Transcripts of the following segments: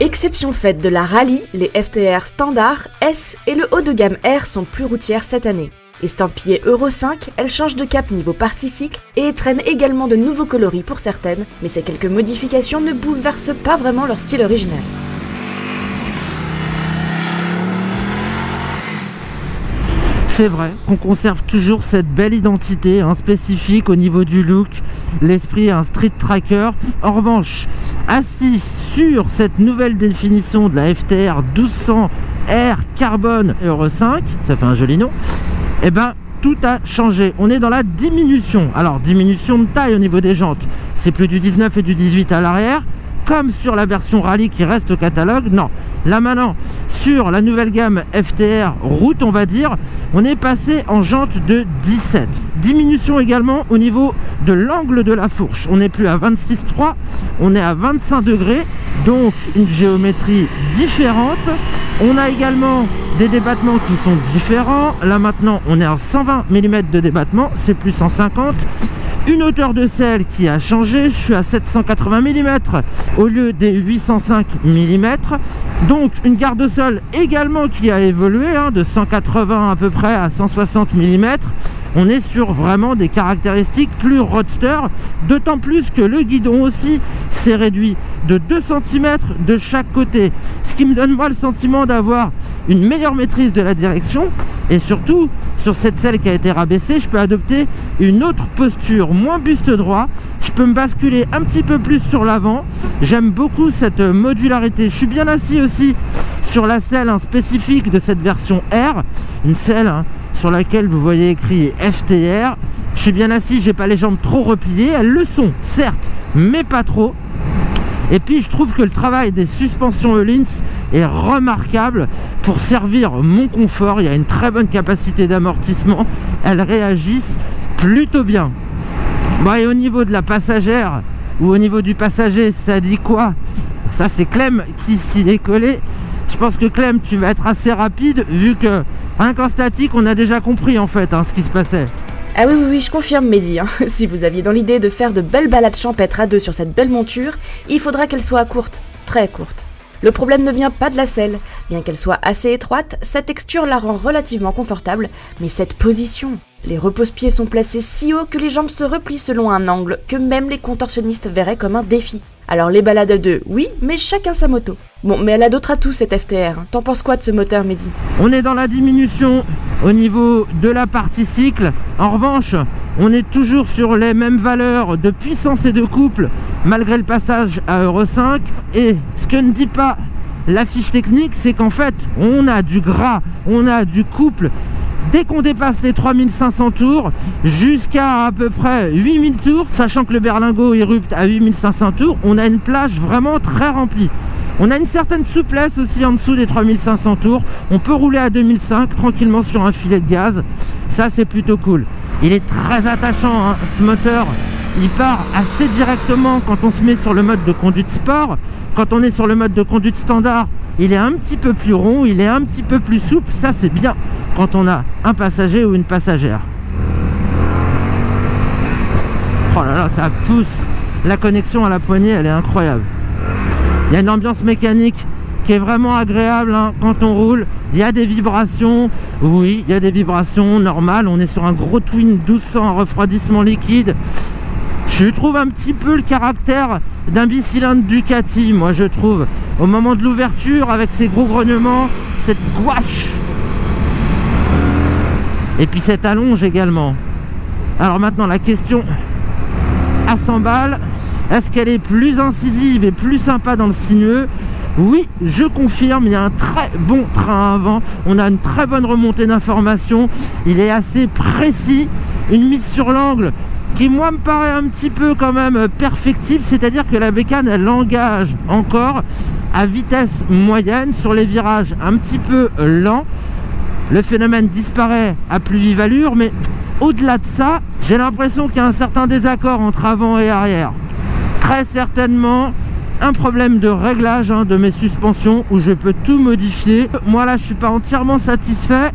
Exception faite de la rallye, les FTR Standard, S et le haut de gamme R sont plus routières cette année. Estampillées Euro 5, elles changent de cap niveau partie cycle et traînent également de nouveaux coloris pour certaines, mais ces quelques modifications ne bouleversent pas vraiment leur style original. C'est vrai qu'on conserve toujours cette belle identité spécifique au niveau du look, l'esprit street tracker. En revanche, assis sur cette nouvelle définition de la FTR 1200 R Carbone Euro 5, ça fait un joli nom, et ben tout a changé. On est dans la diminution. Alors diminution de taille au niveau des jantes, c'est plus du 19 et du 18 à l'arrière, comme sur la version rallye qui reste au catalogue. Non, là maintenant sur la nouvelle gamme FTR route, on va dire, on est passé en jante de 17. Diminution également au niveau de l'angle de la fourche, on n'est plus à 26,3, on est à 25 degrés, donc une géométrie différente. On a également des débattements qui sont différents. Là maintenant on est à 120 mm de débattement, c'est plus 150. Une hauteur de selle qui a changé, je suis à 780 mm au lieu des 805 mm. Donc une garde au sol également qui a évolué, de 180 à peu près à 160 mm. On est sur vraiment des caractéristiques plus roadster, d'autant plus que le guidon aussi s'est réduit de 2 cm de chaque côté, ce qui me donne moi le sentiment d'avoir une meilleure maîtrise de la direction. Et surtout, sur cette selle qui a été rabaissée, je peux adopter une autre posture, moins buste droit. Je peux me basculer un petit peu plus sur l'avant. J'aime beaucoup cette modularité. Je suis bien assis aussi sur la selle spécifique de cette version R. Une selle sur laquelle vous voyez écrit FTR. Je suis bien assis, j'ai pas les jambes trop repliées. Elles le sont, certes, mais pas trop. Et puis je trouve que le travail des suspensions Öhlins est remarquable pour servir mon confort. Il y a une très bonne capacité d'amortissement, elles réagissent plutôt bien. Bon, et au niveau de la passagère ou au niveau du passager, ça dit quoi? Ça c'est Clem qui s'y est collé. Je pense que Clem, tu vas être assez rapide vu que rien qu'en statique on a déjà compris en fait ce qui se passait. Ah oui, je confirme Mehdi. Si vous aviez dans l'idée de faire de belles balades champêtres à deux sur cette belle monture, il faudra qu'elle soit courte, très courte. Le problème ne vient pas de la selle. Bien qu'elle soit assez étroite, sa texture la rend relativement confortable, mais cette position... Les repose-pieds sont placés si haut que les jambes se replient selon un angle que même les contorsionnistes verraient comme un défi. Alors les balades à deux, oui, mais chacun sa moto. Bon, mais elle a d'autres atouts cette FTR. T'en penses quoi de ce moteur, Mehdi? On est dans la diminution au niveau de la partie cycle. En revanche, on est toujours sur les mêmes valeurs de puissance et de couple, malgré le passage à Euro 5. Et ce que ne dit pas la fiche technique, c'est qu'en fait, on a du gras, on a du couple. Dès qu'on dépasse les 3500 tours, jusqu'à à peu près 8000 tours, sachant que le berlingot érupte à 8500 tours, on a une plage vraiment très remplie. On a une certaine souplesse aussi en dessous des 3500 tours. On peut rouler à 2005 tranquillement sur un filet de gaz. Ça, c'est plutôt cool. Il est très attachant, ce moteur. Il part assez directement quand on se met sur le mode de conduite sport. Quand on est sur le mode de conduite standard, il est un petit peu plus rond, il est un petit peu plus souple. Ça, c'est bien quand on a un passager ou une passagère. Oh là là, ça pousse. La connexion à la poignée, elle est incroyable. Il y a une ambiance mécanique qui est vraiment agréable quand on roule. Il y a des vibrations, oui, il y a des vibrations normales. On est sur un gros Twin 1200 à refroidissement liquide. Je trouve un petit peu le caractère d'un bicylindre Ducati, moi je trouve. Au moment de l'ouverture, avec ses gros grognements, cette gouache. Et puis cette allonge également. Alors maintenant, la question à 100 balles, est-ce qu'elle est plus incisive et plus sympa dans le sinueux? Oui, je confirme, il y a un très bon train avant. On a une très bonne remontée d'informations. Il est assez précis. Une mise sur l'angle qui moi me paraît un petit peu quand même perfectible, c'est-à-dire que la bécane elle engage encore à vitesse moyenne sur les virages un petit peu lents. Le phénomène disparaît à plus vive allure, mais au-delà de ça, j'ai l'impression qu'il y a un certain désaccord entre avant et arrière. Très certainement un problème de réglage de mes suspensions où je peux tout modifier. Moi là je suis pas entièrement satisfait.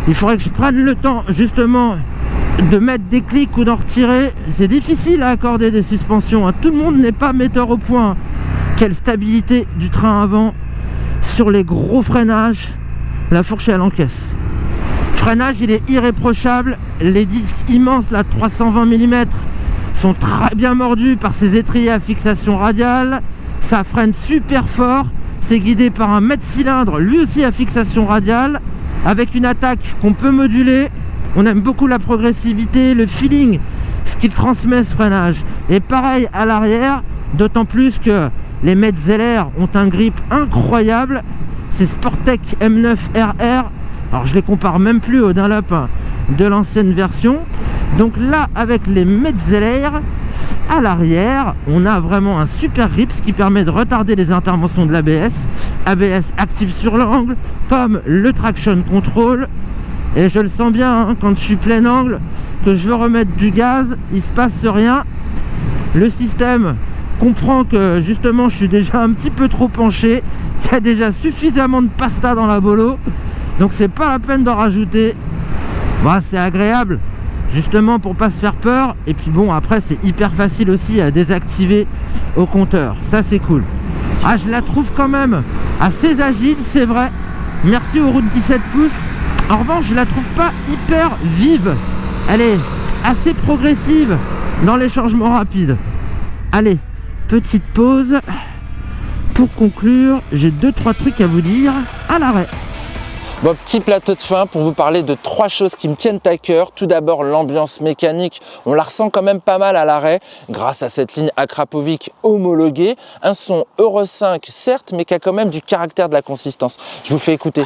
Il faudrait que je prenne le temps justement de mettre des clics ou d'en retirer. C'est difficile à accorder des suspensions. Tout le monde n'est pas metteur au point. Quelle stabilité du train avant sur les gros freinages. La fourche elle encaisse. Freinage il est irréprochable. Les disques immenses là 320 mm sont très bien mordus par ces étriers à fixation radiale. Ça freine super fort. C'est guidé par un mètre cylindre, lui aussi à fixation radiale, avec une attaque qu'on peut moduler. On aime beaucoup la progressivité, le feeling, ce qu'il transmet ce freinage. Et pareil à l'arrière, d'autant plus que les Metzeler ont un grip incroyable. C'est Sportec M9 RR. Alors je les compare même plus au Dunlop de l'ancienne version. Donc là, avec les Metzeler, à l'arrière, on a vraiment un super grip, ce qui permet de retarder les interventions de l'ABS. ABS active sur l'angle, comme le traction control. Et je le sens bien, hein, quand je suis plein angle, que je veux remettre du gaz, il se passe rien. Le système comprend que justement je suis déjà un petit peu trop penché, qu'il y a déjà suffisamment de pasta dans la bolo, donc c'est pas la peine d'en rajouter. Bah, c'est agréable justement pour pas se faire peur, et puis bon, après c'est hyper facile aussi à désactiver au compteur, ça c'est cool. Ah, je la trouve quand même assez agile, c'est vrai, merci aux routes 17 pouces. En revanche, je la trouve pas hyper vive, elle est assez progressive dans les changements rapides. Allez, petite pause. Pour conclure, j'ai 2-3 trucs à vous dire à l'arrêt. Bon, petit plateau de fin pour vous parler de 3 choses qui me tiennent à cœur. Tout d'abord, l'ambiance mécanique. On la ressent quand même pas mal à l'arrêt grâce à cette ligne Akrapovic homologuée. Un son Euro 5, certes, mais qui a quand même du caractère, de la consistance. Je vous fais écouter.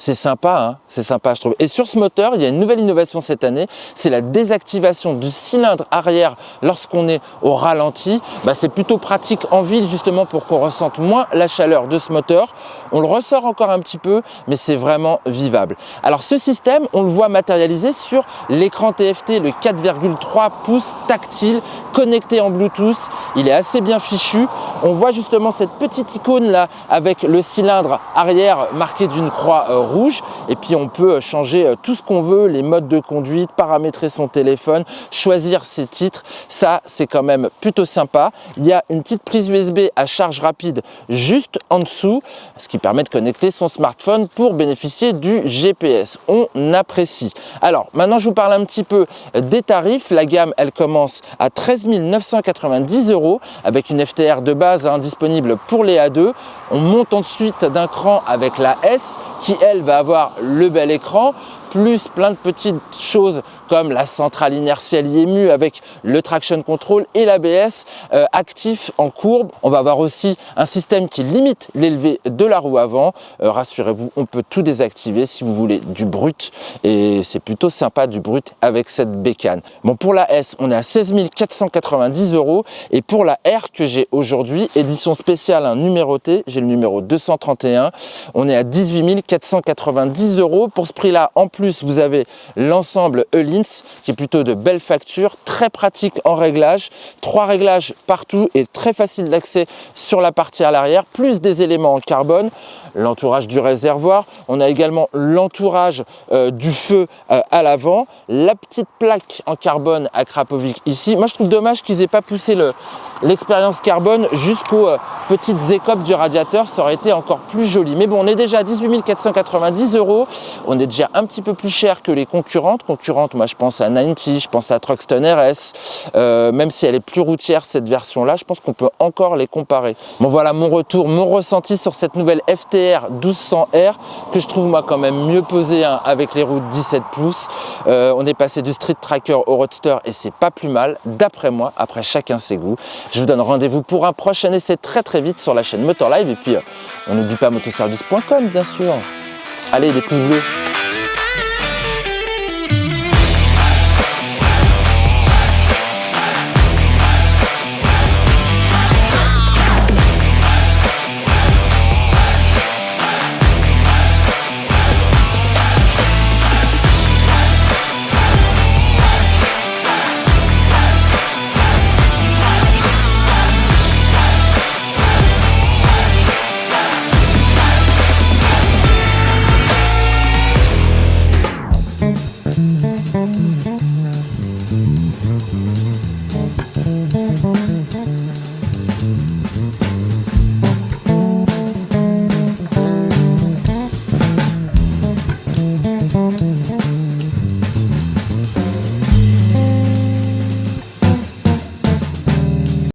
C'est sympa, hein, c'est sympa je trouve. Et sur ce moteur, il y a une nouvelle innovation cette année, c'est la désactivation du cylindre arrière lorsqu'on est au ralenti. Bah, c'est plutôt pratique en ville justement pour qu'on ressente moins la chaleur de ce moteur. On le ressort encore un petit peu, mais c'est vraiment vivable. Alors ce système, on le voit matérialisé sur l'écran TFT, le 4,3 pouces tactile, connecté en Bluetooth. Il est assez bien fichu. On voit justement cette petite icône là avec le cylindre arrière marqué d'une croix rouge, et puis on peut changer tout ce qu'on veut, les modes de conduite, paramétrer son téléphone, choisir ses titres. Ça c'est quand même plutôt sympa. Il y a une petite prise USB à charge rapide juste en dessous, ce qui permet de connecter son smartphone pour bénéficier du GPS. On apprécie. Alors maintenant je vous parle un petit peu des tarifs. La gamme elle commence à 13 990 € avec une FTR de base disponible pour les A2. On monte ensuite d'un cran avec la S qui elle va avoir le bel écran, plus plein de petites choses comme la centrale inertielle IMU avec le traction control et l'ABS actif en courbe. On va avoir aussi un système qui limite l'élevé de la roue avant. Rassurez-vous, on peut tout désactiver si vous voulez du brut, et c'est plutôt sympa du brut avec cette bécane. Bon, pour la S, on est à 16 490 €, et pour la R que j'ai aujourd'hui, édition spéciale numérotée, j'ai le numéro 231, on est à 18 490 €. Pour ce prix-là, en plus, vous avez l'ensemble Öhlins qui est plutôt de belle facture, très pratique en réglage, 3 réglages partout et très facile d'accès sur la partie à l'arrière, plus des éléments en carbone, l'entourage du réservoir. On a également l'entourage du feu à l'avant, la petite plaque en carbone Akrapovic ici. Moi je trouve dommage qu'ils n'aient pas poussé l'expérience carbone jusqu'aux petites écopes du radiateur, ça aurait été encore plus joli. Mais bon, on est déjà à 18 490 €, on est déjà un petit peu plus cher que les concurrentes. Moi je pense à 90, je pense à Truxton RS, même si elle est plus routière cette version-là, je pense qu'on peut encore les comparer. Bon voilà mon retour, mon ressenti sur cette nouvelle FTR 1200R que je trouve moi quand même mieux posée avec les routes 17 pouces. On est passé du Street Tracker au Roadster et c'est pas plus mal d'après moi, après chacun ses goûts. Je vous donne rendez-vous pour un prochain essai très vite sur la chaîne Motor Live, et puis on n'oublie pas motoservice.com bien sûr. Allez, des pouces bleus.